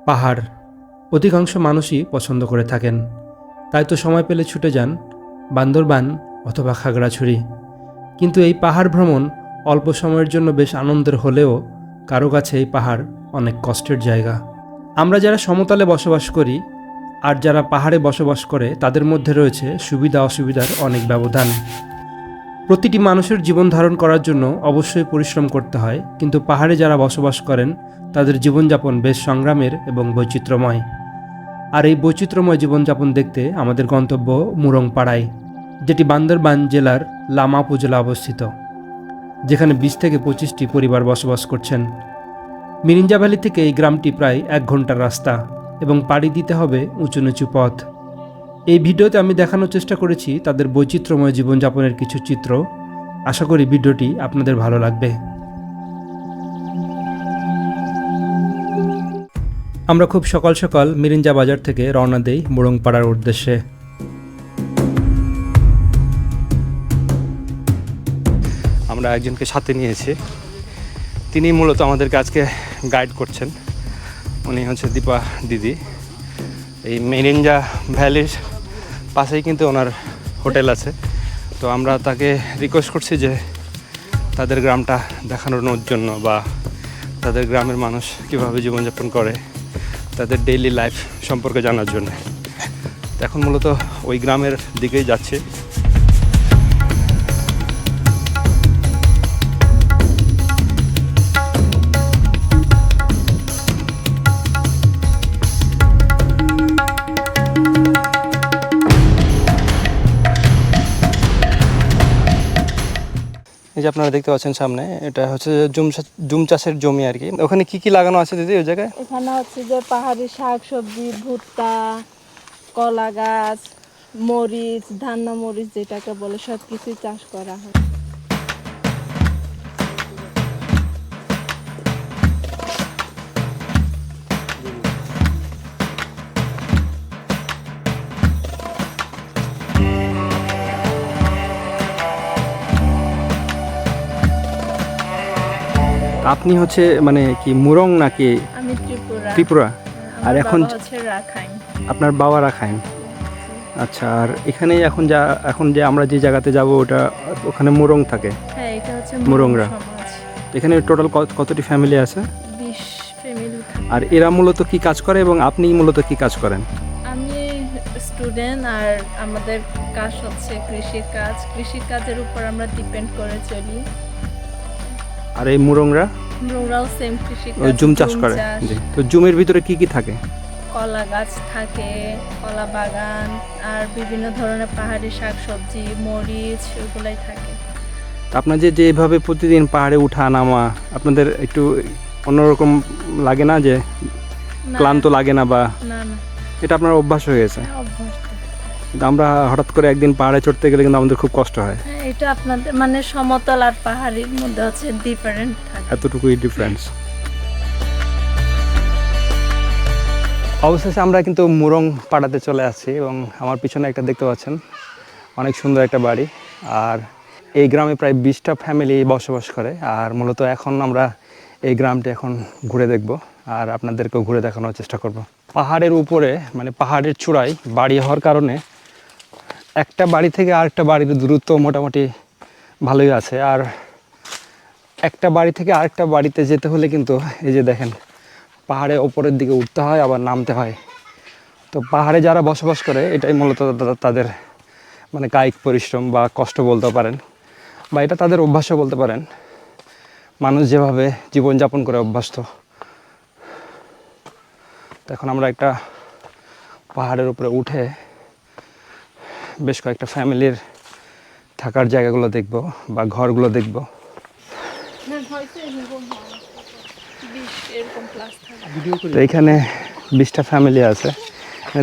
পাহাড় অধিকাংশ মানুষই পছন্দ করে থাকেন, তাই তো সময় পেলে ছুটে যান বান্দরবান অথবা খাগড়াছড়ি। কিন্তু এই পাহাড় ভ্রমণ অল্প সময়ের জন্য বেশ আনন্দের হলেও কারো কাছে এই পাহাড় অনেক কষ্টের জায়গা। আমরা যারা সমতলে বসবাস করি আর যারা পাহাড়ে বসবাস করে তাদের মধ্যে রয়েছে সুবিধা অসুবিধার অনেক ব্যবধান। প্রতিটি মানুষের জীবন ধারণ করার জন্য অবশ্যই পরিশ্রম করতে হয়, কিন্তু পাহাড়ে যারা বসবাস করেন তাদের জীবনযাপন বেশ সংগ্রামের এবং বৈচিত্র্যময়। আর এই বৈচিত্র্যময় জীবনযাপন দেখতে আমাদের গন্তব্য মুরংপাড়ায়, যেটি বান্দরবান জেলার লামা উপজেলা অবস্থিত, যেখানে 20 থেকে 25টি পরিবার বসবাস করছেন। মিরিঞ্জা ভ্যালি থেকে এই গ্রামটি প্রায় 1 ঘন্টার রাস্তা এবং পাড়ি দিতে হবে উঁচু নিচু পথ। এই ভিডিওতে আমি দেখানোর চেষ্টা করেছি তাদের বৈচিত্র্যময় জীবনযাপনের কিছু চিত্র। আশা করি ভিডিওটি আপনাদের ভালো লাগবে। আমরা খুব সকাল সকাল মিরিঞ্জা বাজার থেকে রওনা দেই মুরংপাড়ার উদ্দেশ্যে। আমরা একজনকে সাথে নিয়েছি, তিনি মূলত আমাদেরকে আজকে গাইড করছেন। উনি হচ্ছে দীপা দিদি। এই মিরিঞ্জা ভ্যালির পাশেই কিন্তু ওনার হোটেল আছে, তো আমরা তাকে রিকোয়েস্ট করছি যে তাদের গ্রামটা দেখানোর জন্য বা তাদের গ্রামের মানুষ কীভাবে জীবনযাপন করে তাদের ডেইলি লাইফ সম্পর্কে জানার জন্য। এখন মূলত ওই গ্রামের দিকেই যাচ্ছি। এই যে আপনারা দেখতে পাচ্ছেন সামনে, এটা হচ্ছে জুম চাষের জমি আর কি। ওখানে কি কি লাগানো আছে দিদি ওই জায়গায়? এখানে হচ্ছে যে পাহাড়ি শাক সবজি, ভুট্টা, কলা গাছ, মরিচ, ধান্য মরিচ যেটাকে বলে, সব কিছুই চাষ করা হয়। আপনি হচ্ছে মানে কি মুরং নাকি? আমি ত্রিপুরা। ত্রিপুরা। আর এখন হচ্ছে রাখাইন। আপনার বাবা রাখাইন। আচ্ছা, আর এখানে এখন যে আমরা যে জায়গাতে যাব ওটা ওখানে মুরং থাকে? হ্যাঁ, এটা হচ্ছে মুরংরা। সমাজ। এখানে টোটাল কতটি ফ্যামিলি আছে? 20 ফ্যামিলি। আর এরা মূলত কি কাজ করে এবং আপনি মূলত কি কাজ করেন? আমি স্টুডেন্ট, আর আমাদের কাজ হচ্ছে কৃষিকাজ। কৃষিকাজের উপর আমরা ডিপেন্ড করে চলি। আর এই মুরংরা? মুরংরাও সেম কৃষিকাজ, জুম চাষ করে। জি। তো জমির ভিতরে কি কি থাকে? কলা গাছ থাকে, কলা বাগান, আর বিভিন্ন ধরনের পাহাড়ি শাক সবজি, মরিচ, ওগুলাই থাকে। আপনার যে এভাবে প্রতিদিন পাহাড়ে উঠা নামা, আপনাদের একটু অন্যরকম লাগে না, যে না, ক্লান্ত লাগে না? বা না না, এটা আপনার অভ্যাস হয়ে গেছে? অভ্যাস। কিন্তু আমরা হঠাৎ করে একদিন পাহাড়ে চড়তে গেলে কিন্তু আমাদের খুব কষ্ট হয়। হ্যাঁ, এটা আপনাদের মানে সমতল আর পাহাড়ির মধ্যে হচ্ছে ডিফারেন্ট থাকে, এতটুকুই ডিফারেন্স। অবশেষে আমরা কিন্তু মুরং পাড়াতে চলে আসছি এবং আমার পিছনে একটা দেখতে পাচ্ছেন অনেক সুন্দর একটা বাড়ি। আর এই গ্রামে প্রায় 20টা ফ্যামিলি বসবাস করে। আর মূলত এখন আমরা এই গ্রামটি এখন ঘুরে দেখব আর আপনাদেরকেও ঘুরে দেখানোর চেষ্টা করব। পাহাড়ের উপরে মানে পাহাড়ের চূড়ায় বাড়ি হওয়ার কারণে একটা বাড়ি থেকে আরেকটা বাড়ির দূরত্ব মোটামুটি ভালোই আছে। আর একটা বাড়ি থেকে আরেকটা বাড়িতে যেতে হলে কিন্তু এই যে দেখেন, পাহাড়ে ওপরের দিকে উঠতে হয় আবার নামতে হয়। তো পাহাড়ে যারা বসবাস করে এটাই মূলত তাদের মানে কায়িক পরিশ্রম বা কষ্ট বলতে পারেন, বা এটা তাদের অভ্যাসও বলতে পারেন। মানুষ যেভাবে জীবনযাপন করে অভ্যস্ত। এখন আমরা একটা পাহাড়ের উপরে উঠে বেশ কয়েকটা ফ্যামিলির থাকার জায়গাগুলো দেখব বা ঘরগুলো দেখব। তো এখানে 20টা ফ্যামিলি আছে।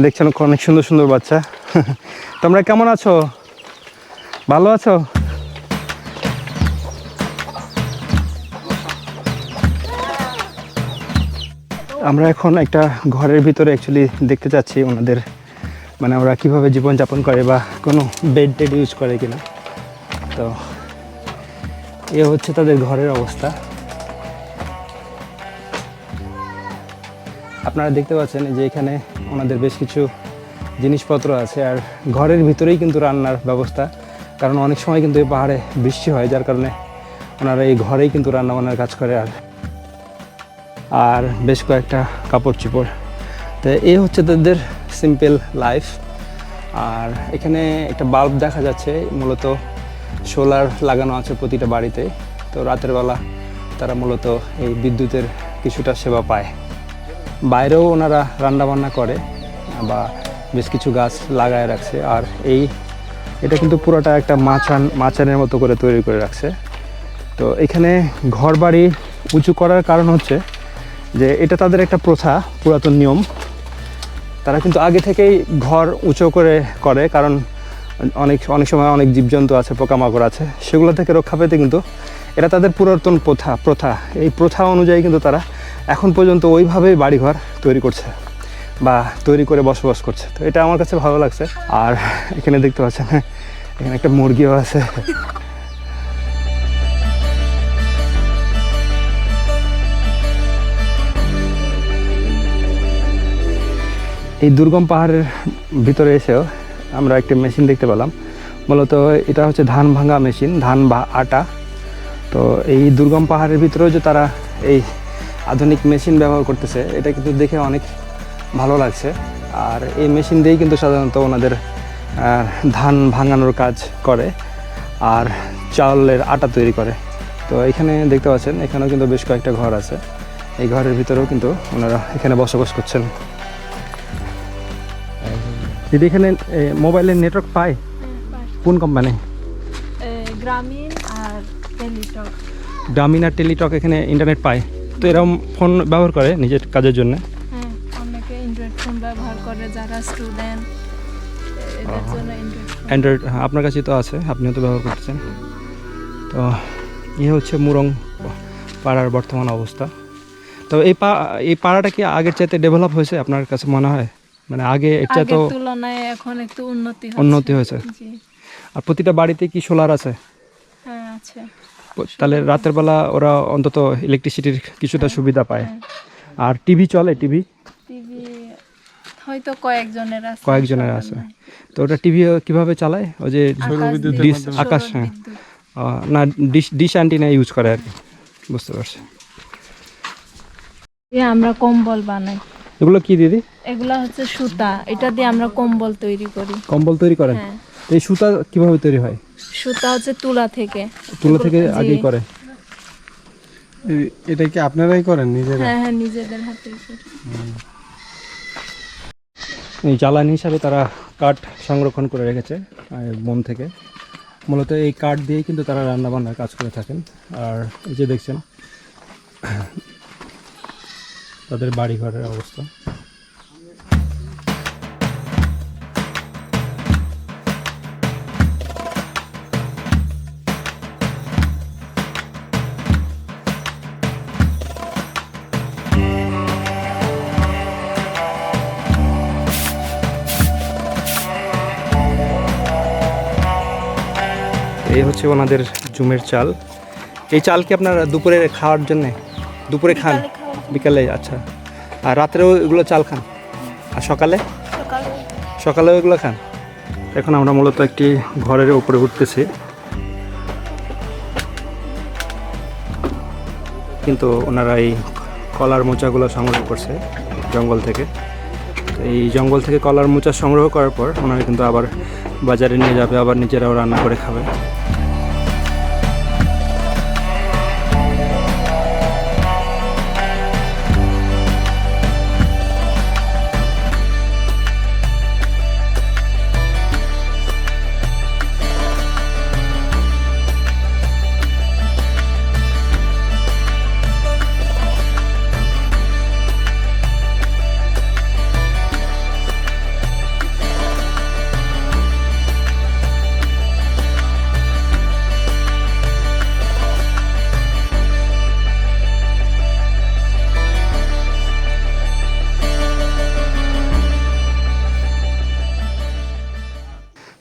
দেখছেন অনেক সুন্দর সুন্দর বাচ্চা। তোমরা কেমন আছো? ভালো আছো? আমরা এখন একটা ঘরের ভিতরে অ্যাকচুয়ালি দেখতে চাচ্ছি ওনাদের মানে ওরা কীভাবে জীবনযাপন করে বা কোনো বেড টেড ইউজ করে কিনা। তো এ হচ্ছে তাদের ঘরের অবস্থা। আপনারা দেখতে পাচ্ছেন যে এখানে ওনাদের বেশ কিছু জিনিসপত্র আছে, আর ঘরের ভিতরেই কিন্তু রান্নার ব্যবস্থা, কারণ অনেক সময় কিন্তু এই পাহাড়ে বৃষ্টি হয়, যার কারণে ওনারা এই ঘরেই কিন্তু রান্নাবান্নার কাজ করে। আর বেশ কয়েকটা কাপড় চোপড়, তো এই হচ্ছে তাদের সিম্পল লাইফ। আর এখানে একটা বাল্ব দেখা যাচ্ছে, মূলত সোলার লাগানো আছে প্রতিটা বাড়িতে, তো রাতের বেলা তারা মূলত এই বিদ্যুতের কিছুটা সেবা পায়। বাইরেও ওনারা রান্নাবান্না করে বা বেশ কিছু গাছ লাগায় রাখছে। আর এটা কিন্তু পুরোটা একটা মাচানের মতো করে তৈরি করে রাখছে। তো এখানে ঘর বাড়ি উঁচু করার কারণ হচ্ছে যে এটা তাদের একটা প্রথা, পুরাতন নিয়ম। তারা কিন্তু আগে থেকেই ঘর উঁচু করে, কারণ অনেক সময় অনেক জীবজন্তু আছে, পোকামাকড় আছে, সেগুলো থেকে রক্ষা পেতে কিন্তু এটা তাদের পুরাতন প্রথা। এই প্রথা অনুযায়ী কিন্তু তারা এখন পর্যন্ত ওইভাবেই বাড়িঘর তৈরি করছে বা তৈরি করে বসবাস করছে। তো এটা আমার কাছে ভালো লাগছে। আর এখানে দেখতে পাচ্ছেন এখানে একটা মুরগিও আছে। এই দুর্গম পাহাড়ের ভিতরে এসেও আমরা একটা মেশিন দেখতে পেলাম। মূলত এটা হচ্ছে ধান ভাঙা মেশিন, ধান বা আটা। তো এই দুর্গম পাহাড়ের ভিতরেও যে তারা এই আধুনিক মেশিন ব্যবহার করতেছে, এটা কিন্তু দেখে অনেক ভালো লাগছে। আর এই মেশিন দিয়েই কিন্তু সাধারণত ওনাদের ধান ভাঙানোর কাজ করে আর চাউলের আটা তৈরি করে। তো এখানে দেখতে পাচ্ছেন এখানেও কিন্তু বেশ কয়েকটা ঘর আছে। এই ঘরের ভিতরেও কিন্তু ওনারা এখানে বসবাস করছেন। দিদি, এখানে মোবাইলের নেটওয়ার্ক পায়? কোন কোম্পানি? গ্রামীণ আর টেলিটক। গ্রামীণ আর টেলিটক এখানে ইন্টারনেট পায়। তো এরকম ফোন ব্যবহার করে নিজের কাজের জন্য? হ্যাঁ, অনেকে অ্যান্ড্রয়েড ফোন ব্যবহার করে, যারা স্টুডেন্ট এদের জন্য অ্যান্ড্রয়েড আপনার কাছে তো আছে, আপনিও তো ব্যবহার করতেছেন। তো হচ্ছে মুরং পাড়ার বর্তমান অবস্থা। তো এই পাড়াটা কি আগের চাইতে ডেভেলপ হয়েছে আপনার কাছে মনে হয়? মানে আগের তুলনায় এখন একটু উন্নতি হয়েছে। আর প্রতিটা বাড়িতে কি সোলার আছে? হ্যাঁ, আছে। তাহলে রাতের বেলা ওরা অন্তত ইলেকট্রিসিটির কিছুটা সুবিধা পায়। আর টিভি চলে? টিভি হয়তো কয়েকজনের আছে। তো ওটা টিভি কিভাবে চালায়? ওই যে আকাশ, না ডিশ অ্যান্টিনা ইউজ করে আর কি। বুঝতে পারছি। আমরা কম্বল বানাই। এগুলো কি দিদি? এগুলা হচ্ছে সুতা, এটা দিয়ে আমরা কম্বল তৈরি করি। কম্বল তৈরি করেন? হ্যাঁ। এই সুতা কিভাবে তৈরি হয়? সুতা হচ্ছে তুলা থেকে আগেই করে। এটা কি আপনারাই করেন নিজেরা? হ্যাঁ, নিজেদের হাতে করি। এই জ্বালানি হিসাবে তারা কাঠ সংরক্ষণ করে রেখেছে বন থেকে। মূলত এই কাঠ দিয়েই কিন্তু তারা রান্নাবান্নার কাজ করে থাকেন। আর এই যে দেখছেন তাদের বাড়িঘরের অবস্থা। এই হচ্ছে ওনাদের জুমের চাল। এই চাল কি আপনারা দুপুরে খাওয়ার জন্যে? দুপুরে খান? বিকালে? আচ্ছা। আর রাত্রেও এগুলো চাল খান? আর সকালেও এগুলো খান? এখন আমরা মূলত একটি ঘরের উপরে উঠতেছি, কিন্তু ওনারা এই কলার মোচাগুলো সংগ্রহ করছে জঙ্গল থেকে। এই জঙ্গল থেকে কলার মোচা সংগ্রহ করার পর ওনারা কিন্তু আবার বাজারে নিয়ে যাবে, আবার নিজেরাও রান্না করে খাবে।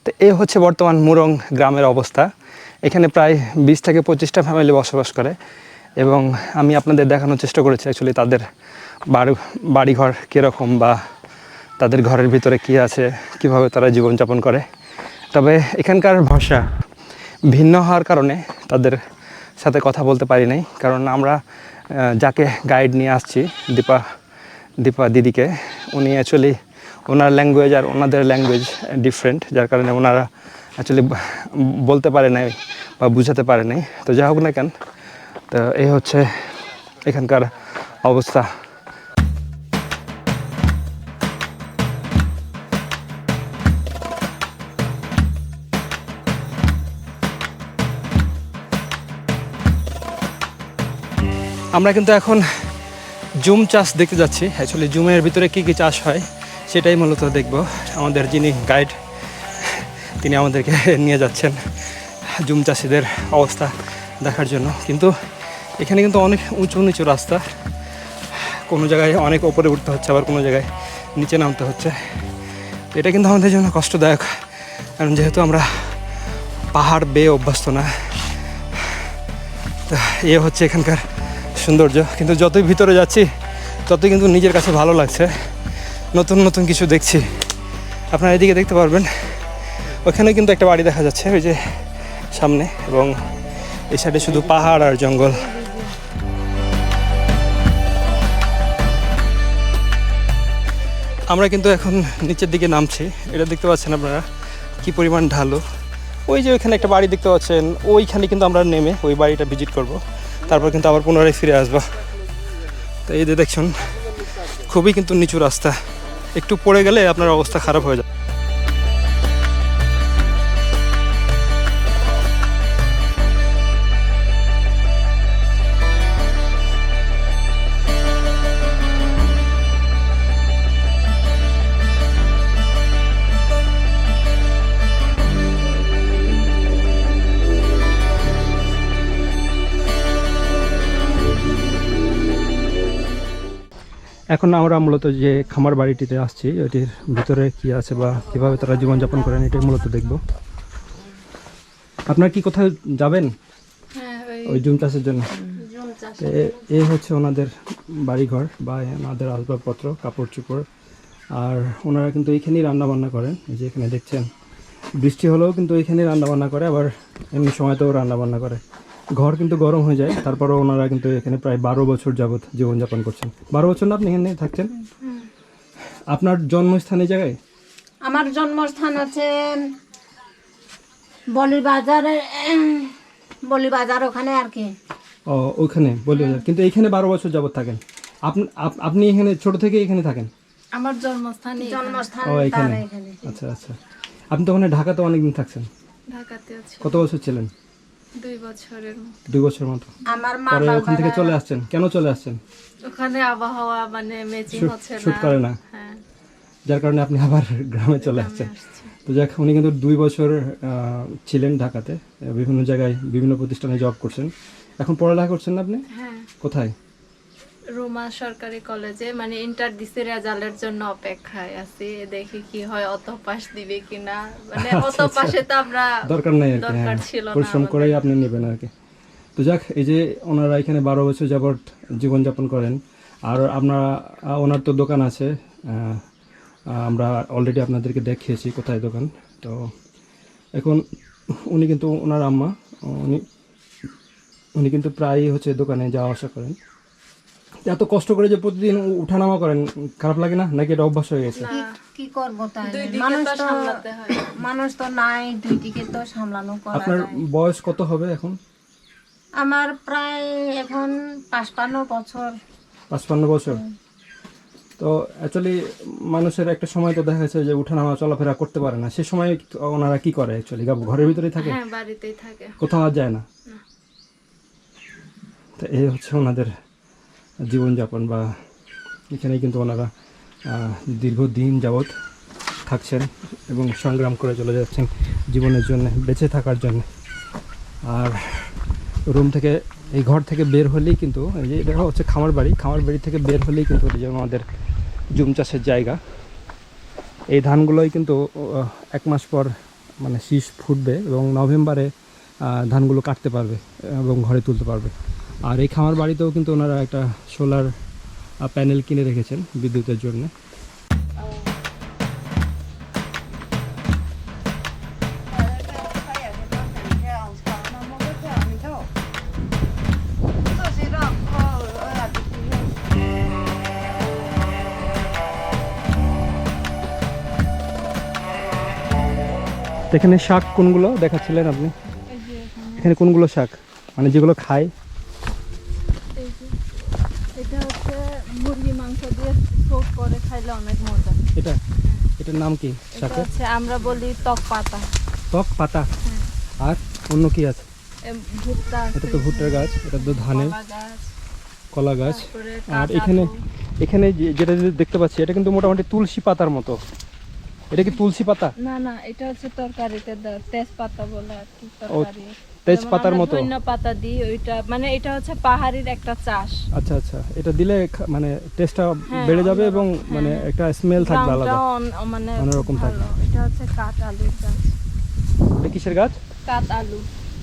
তো এই হচ্ছে বর্তমান মুরং গ্রামের অবস্থা। এখানে প্রায় 20 থেকে 25টা ফ্যামিলি বসবাস করে, এবং আমি আপনাদের দেখানোর চেষ্টা করেছি অ্যাকচুয়ালি তাদের বাড়িঘর কীরকম বা তাদের ঘরের ভিতরে কী আছে, কিভাবে তারা জীবনযাপন করে। তবে এখানকার ভাষা ভিন্ন হওয়ার কারণে তাদের সাথে কথা বলতে পারি নাই, কারণ আমরা যাকে গাইড নিয়ে আসছি দীপা দিদিকে, উনি অ্যাকচুয়ালি ওনার ল্যাঙ্গুয়েজ আর ওনাদের ল্যাঙ্গুয়েজ ডিফারেন্ট, যার কারণে ওনারা অ্যাকচুয়ালি বলতে পারে নাই বা বুঝাতে পারে নাই। তো যা হোক না কেন, তো এই হচ্ছে এখানকার অবস্থা। আমরা কিন্তু এখন জুম চাষ দেখতে যাচ্ছি। অ্যাকচুয়ালি জুমের ভিতরে কী কী চাষ হয় সেটাই মূলত দেখব। আমাদের যিনি গাইড তিনি আমাদেরকে নিয়ে যাচ্ছেন জুম চাষিদের অবস্থা দেখার জন্য। কিন্তু এখানে কিন্তু অনেক উঁচু নিচু রাস্তা, কোনো জায়গায় অনেক ওপরে উঠতে হচ্ছে, আবার কোনো জায়গায় নিচে নামতে হচ্ছে। তো এটা কিন্তু আমাদের জন্য কষ্টদায়ক, কারণ যেহেতু আমরা পাহাড় বেয়ে অভ্যস্ত না। তো এ হচ্ছে এখানকার সৌন্দর্য। কিন্তু যতই ভিতরে যাচ্ছি ততই কিন্তু নিজের কাছে ভালো লাগছে, নতুন নতুন কিছু দেখছি। আপনারা এদিকে দেখতে পারবেন, ওখানে কিন্তু একটা বাড়ি দেখা যাচ্ছে ওই যে সামনে, এবং এই সাইডে শুধু পাহাড় আর জঙ্গল। আমরা কিন্তু এখন নিচের দিকে নামছি। এটা দেখতে পাচ্ছেন আপনারা কি পরিমাণ ঢালু। ওই যে ওইখানে একটা বাড়ি দেখতে পাচ্ছেন, ওইখানে কিন্তু আমরা নেমে ওই বাড়িটা ভিজিট করব, তারপর কিন্তু আবার পুনরায় ফিরে আসবো। তো এই যে দেখছেন খুবই কিন্তু নিচু রাস্তা, একটু পড়ে গেলে আপনার অবস্থা খারাপ হয়ে যায়। এখন আমরা মূলত যে খামার বাড়িটিতে আসছি, এটির ভিতরে কি আছে বা কিভাবে তারা জীবনযাপন করেন এটাই মূলত দেখব। আপনার কি কোথাও যাবেন ওই জুম চাষের জন্য? এই হচ্ছে ওনাদের বাড়িঘর বা ওনাদের আসবাবপত্র, কাপড় চোপড়। আর ওনারা কিন্তু এইখানেই রান্নাবান্না করেন। এই যে এখানে দেখছেন বৃষ্টি হলেও কিন্তু এইখানেই রান্নাবান্না করে, আবার এমনি সময়তেও রান্নাবান্না করে। ঘর কিন্তু গরম হয়ে যায়, তারপরেও ওনারা কিন্তু এখানে প্রায় 12 বছর যাবৎ জীবনযাপন করছেন। 12 বছর না আপনি এখানে থাকছেন? আপনার জন্মস্থান এই জায়গায়? আমার জন্মস্থান হচ্ছে বলিবাজার ওখানে আর কি। ও ওখানে বলি, কিন্তু এখানে 12 বছর যাবৎ থাকেন আপনি এখানে ছোট থেকে এখানে থাকেন? আমার জন্মস্থান ও এখানে। আচ্ছা আচ্ছা। আপনি তো ওখানে ঢাকাতে অনেকদিন থাকছেন? ঢাকাতে আছি কত বছর ছিলেন? 2 বছর মতো। আমার মা পরে ওখান থেকে চলে আসছেন? কেন চলে আসছেন? ওখানে আবহাওয়া মানে ম্যাচিং হচ্ছে না, শুট করে না, হ্যাঁ, যার কারণে আপনি আবার গ্রামে চলে আসছেন। তো যাক, উনি কিন্তু 2 বছর ছিলেন ঢাকাতে, বিভিন্ন জায়গায় বিভিন্ন প্রতিষ্ঠানে জব করছেন। এখন পড়ালেখা করছেন না আপনি? হ্যাঁ, কোথায়? রোমা সরকারি কলেজে, মানে ইন্টার দিছি, রেজাল্টের জন্য অপেক্ষায় আছি, দেখি কি হয়, অত পাস দিবে কিনা। মানে অত পাশে তো আমরা দরকার নাই আর কি, দরকার ছিল না, পরিশ্রম করেই আপনি নেবেন আর কি। তো যাক, এই যে ওনারা এখানে 12 বছর যাবৎ জীবনযাপন করেন। আর আপনারা, ওনার তো দোকান আছে, আমরা অলরেডি আপনাদেরকে দেখিয়েছি কোথায় দোকান। তো এখন উনি কিন্তু ওনার আম্মা, উনি কিন্তু প্রায়ই হচ্ছে দোকানে যাওয়া আসা করেন। এত কষ্ট করে যে প্রতিদিন উঠানামা করেন, খারাপ লাগে না নাকি এটা অভ্যাস হয়ে গেছে? কি করবো তাই, দুই দিকে তো সামলাতে হয়। মানুষ তো নাই, দুই দিকে তো সামলানো করা আপনার যায়। বয়স কত হবে এখন? আমার প্রায় এখন 55 বছর। 55 বছর। তো অ্যাকচুয়ালি মানুষের একটা সময় তো দেখা যাচ্ছে যে উঠানামা চলাফেরা করতে পারে না, সে সময় ওনারা কি করে অ্যাকচুয়ালি? ঘরের ভিতরেই থাকে? হ্যাঁ, বাড়িতেই থাকে, কোথাও আর যায় না। তো এই হচ্ছে ওনাদের জীবনযাপন, বা এখানেই কিন্তু ওনারা দীর্ঘদিন যাবৎ থাকছেন এবং সংগ্রাম করে চলে যাচ্ছেন জীবনের জন্য, বেঁচে থাকার জন্য। আর রুম থেকে, এই ঘর থেকে বের হলেই কিন্তু, এই যে দেখা হচ্ছে খামার বাড়ি থেকে বের হলেই কিন্তু এই যে আমাদের জুম চাষের জায়গা। এই ধানগুলোই কিন্তু 1 মাস পর মানে শীষ ফুটবে এবং নভেম্বরে ধানগুলো কাটতে পারবে এবং ঘরে তুলতে পারবে। আর এই খামার বাড়িতেও কিন্তু ওনারা একটা সোলার প্যানেল কিনে রেখেছেন বিদ্যুতের জন্য। এখানে শাক কোনগুলো দেখাচ্ছিলেন আপনি? এখানে কোনগুলো শাক মানে যেগুলো খায়? এই যে এটা হচ্ছে মুরগি মাংস দিয়ে স্যুপ করে খাইলে অনেক মজা। এটার নাম কি এটা শাকের? হচ্ছে আমরা বলি টক পাতা। টক পাতা। আর অন্য কি আছে? ভুট্টা আছে, এটা তো ভুট্টার গাছ, এটা তো ধানের কলা গাছ, কলা গাছ। তারপরে আর কাঁচা এখানে আলু। এখানে যেটা দেখতে পাচ্ছি এটা কিন্তু মোটামুটি তুলসী পাতার মতো। এটা কি তুলসী পাতা? না না, এটা হচ্ছে তরকারিতে দেয়, তেজপাতা বলে আর কি ও, তরকারি। তেজপাতার যেমন আমরা মতো। ধনিয়া পাতা দিই ওইটা, মানে এটা হচ্ছে পাহাড়ির একটা চাষ। আচ্ছা আচ্ছা, এটা দিলে মানে টেস্টটা হ্যাঁ, বেড়ে যাবে এবং অন্যরকম, মানে হ্যাঁ। একটা স্মেল থাকবে আলাদা। গ্রামটাও মানে অন্যরকম খুব থাকবে। ভালো। এটা হচ্ছে কাঠ আলুর গাছ। এটা কিসের গাছ? কাঠ আলু।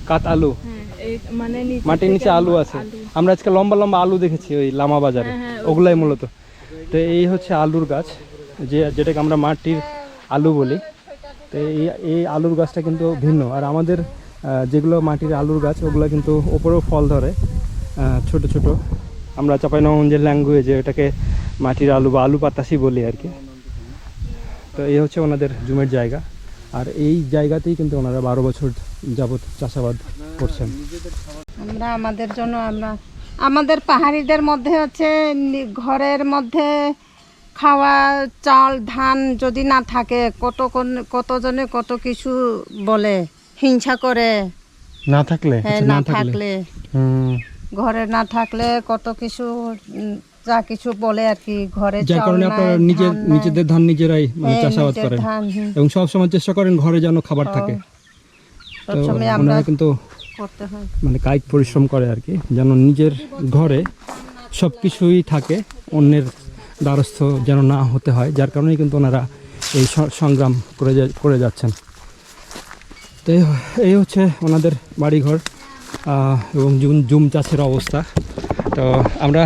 কাত আলু। হ্যাঁ, এই মানে মাটির নিচে আলু আছে। আমরা আজকে লম্বা লম্বা আলু দেখেছি ওই লামা বাজারে, হ্যাঁ, হ্যাঁ, ওগুলাই মূলত। তো এই হচ্ছে আলুর গাছ, যেটাকে আমরা মাটির আলু বলি। তো এই আলুর গাছটা কিন্তু ভিন্ন। আর আমাদের যেগুলো মাটির আলুর গাছ ওগুলো কিন্তু ওপরেও ফল ধরে ছোট ছোট। আমরা চাঁপাইনবাবগঞ্জের ল্যাঙ্গুয়েজে এটাকে মাটির আলু বা আলু পাতাসি বলি আর কি। তো এই হচ্ছে ওনাদের জুমের জায়গা। আর এই জায়গাতেই কিন্তু ওনারা 12 বছর যাবৎ চাষাবাদ করছেন। আমরা আমাদের জন্য আমাদের পাহাড়িদের মধ্যে হচ্ছে ঘরের মধ্যে খাওয়া চাল ধান যদি না থাকে কতজনে কত কিছু বলে, হিংসা করে। না থাকলে হ্যাঁ, না থাকলে ঘরে না থাকলে কত কিছু যা কিছু বলে আর কি। ঘরে যার চাল কারণে নাই, আপনারা ধান নাই। নিজেদের ধান নিজেরাই মানে হ্যাঁ, চাষাবাদ নিজের করেন ধান, এবং সব সময় চেষ্টা করেন ঘরে যেন খাবার থাকে। তো সবসময় আমরা ওনারা কিন্তু করতে হয়। মানে কায়িক পরিশ্রম করে আর কি, যেন নিজের ঘরে সব কিছুই থাকে, অন্যের দ্বারস্থ যেন না হতে হয়। যার কারণেই কিন্তু ওনারা এই সংগ্রাম করে যাচ্ছেন। তো এই হচ্ছে ওনাদের বাড়িঘর এবং জুম চাষের অবস্থা। তো আমরা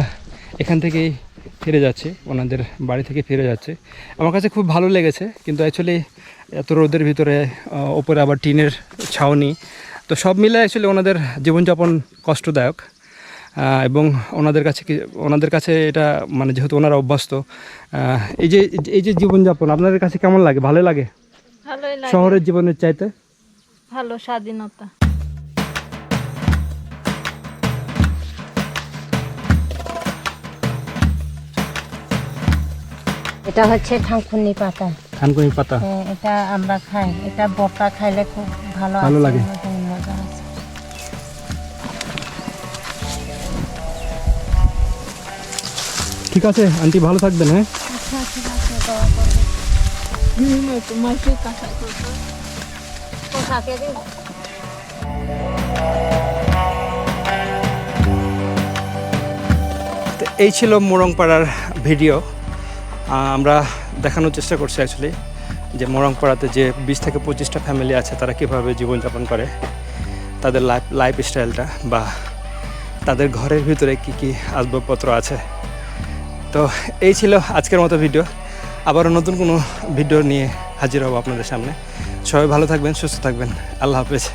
এখান থেকেই ফিরে যাচ্ছি, ওনাদের বাড়ি থেকে ফিরে যাচ্ছি। আমার কাছে খুব ভালো লেগেছে, কিন্তু অ্যাকচুয়ালি এত রোদের ভিতরে ওপরে আবার টিনের ছাউনি, তো সব মিলে অ্যাকচুয়ালি ওনাদের জীবনযাপন কষ্টদায়ক। এবং ওনাদের কাছে এটা মানে যেহেতু ওনারা অভ্যস্ত, এই যে জীবনযাপন আপনাদের কাছে কেমন লাগে? ভালো লাগে ভালোই লাগে। শহরের জীবনের চাইতে? ভালো স্বাধীনতা। এটা হচ্ছে থানকুনি পাতা। থানকুনি পাতা। হ্যাঁ, এটা আমরা খাই। এটা বটা খাইলে খুব ভালো ভালো আছে, লাগে। মজা আছে। ঠিক আছে আন্টি, ভালো থাকবেন। হ্যাঁ, আচ্ছা ঠিক আছে, দোয়া করবে। মাইকে কাঁচা করতে পোশাকে দিই। তো এই ছিল মোরংপাড়ার ভিডিও। আমরা দেখানোর চেষ্টা করছি অ্যাকচুয়ালি যে মোরংপাড়াতে যে 20 থেকে 25টা ফ্যামিলি আছে তারা কীভাবে জীবনযাপন করে, তাদের লাইফ স্টাইলটা বা তাদের ঘরের ভিতরে কি কি আসবাবপত্র আছে। তো এই ছিল আজকের মতো ভিডিও। আবারও নতুন কোনো ভিডিও নিয়ে হাজির হব আপনাদের সামনে। সবাই ভালো থাকবেন, সুস্থ থাকবেন। আল্লাহ হাফেজ।